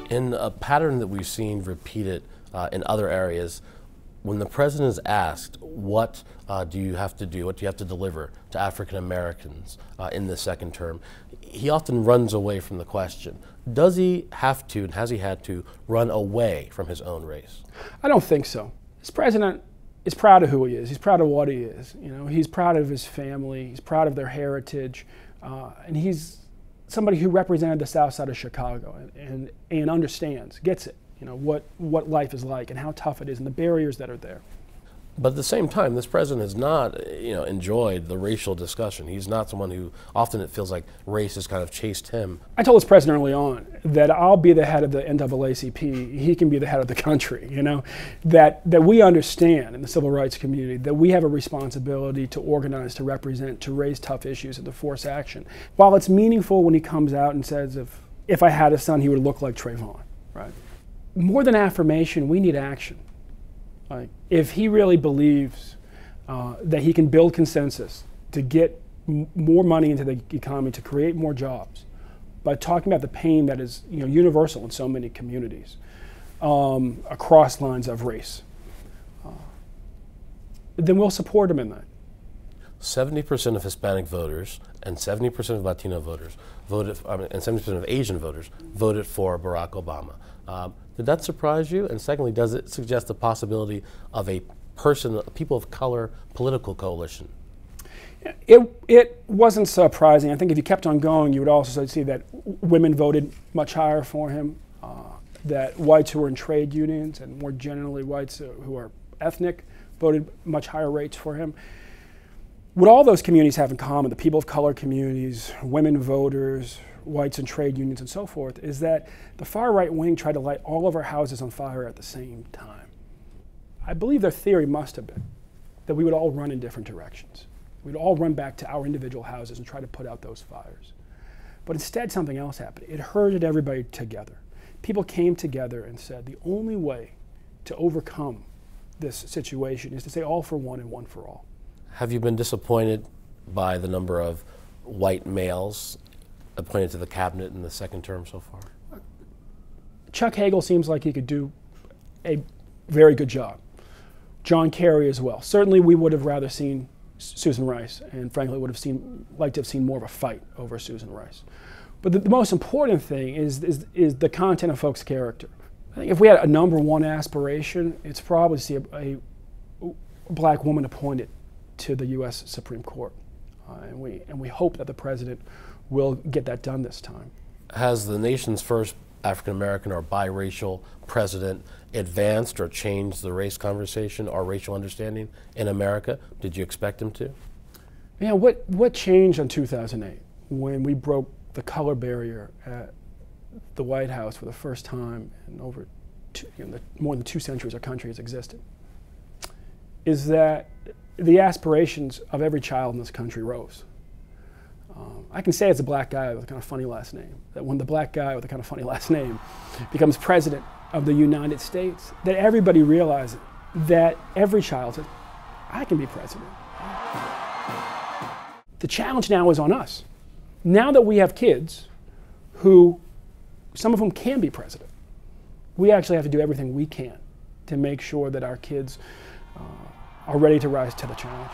In a pattern that we've seen repeated in other areas, when the president is asked, what do you have to do, what do you have to deliver to African Americans in the second term, he often runs away from the question. Does he have to, and has he had to, run away from his own race? I don't think so. This president is proud of who he is. He's proud of what he is. You know, he's proud of his family. He's proud of their heritage, and he's somebody who represented the South Side of Chicago and understands, gets it. You know, what life is like and how tough it is and the barriers that are there. But at the same time, this president has not, enjoyed the racial discussion. He's not someone who, often it feels like race has kind of chased him. I told this president early on that I'll be the head of the N.A.A.C.P. He can be the head of the country, you know, that we understand in the civil rights community that we have a responsibility to organize, to represent, to raise tough issues and to force action. While it's meaningful when he comes out and says, if I had a son, he would look like Trayvon, right? More than affirmation, we need action. Like, if he really believes that he can build consensus to get more money into the economy, to create more jobs, by talking about the pain that is universal in so many communities across lines of race, then we'll support him in that. 70% of Hispanic voters and 70% of Latino voters voted, and 70% of Asian voters voted for Barack Obama. Did that surprise you? And secondly, does it suggest the possibility of a people of color political coalition? It wasn't surprising. I think if you kept on going, you would also see that women voted much higher for him, that whites who were in trade unions and more generally whites who are ethnic voted much higher rates for him. What all those communities have in common, the people of color communities, women voters, whites and trade unions and so forth, is that the far right wing tried to light all of our houses on fire at the same time. I believe their theory must have been that we would all run in different directions. We'd all run back to our individual houses and try to put out those fires. But instead something else happened. It herded everybody together. People came together and said the only way to overcome this situation is to say all for one and one for all. Have you been disappointed by the number of white males appointed to the cabinet in the second term so far? Chuck Hagel seems like he could do a very good job. John Kerry as well. Certainly we would have rather seen Susan Rice, and frankly would have liked to have seen more of a fight over Susan Rice. But the most important thing is the content of folks' character. I think if we had a number one aspiration, it's probably to see a black woman appointed to the U.S. Supreme Court. And we hope that the president will get that done this time. Has the nation's first African-American or biracial president advanced or changed the race conversation or racial understanding in America? Did you expect him to? Yeah, what changed in 2008 when we broke the color barrier at the White House for the first time in over more than 2 centuries our country has existed, is that the aspirations of every child in this country rose. I can say as a black guy with a kind of funny last name, that when the black guy with a kind of funny last name becomes president of the United States, that everybody realizes that every child says, I can be president. The challenge now is on us. Now that we have kids who, some of them can be president, we actually have to do everything we can to make sure that our kids are ready to rise to the challenge.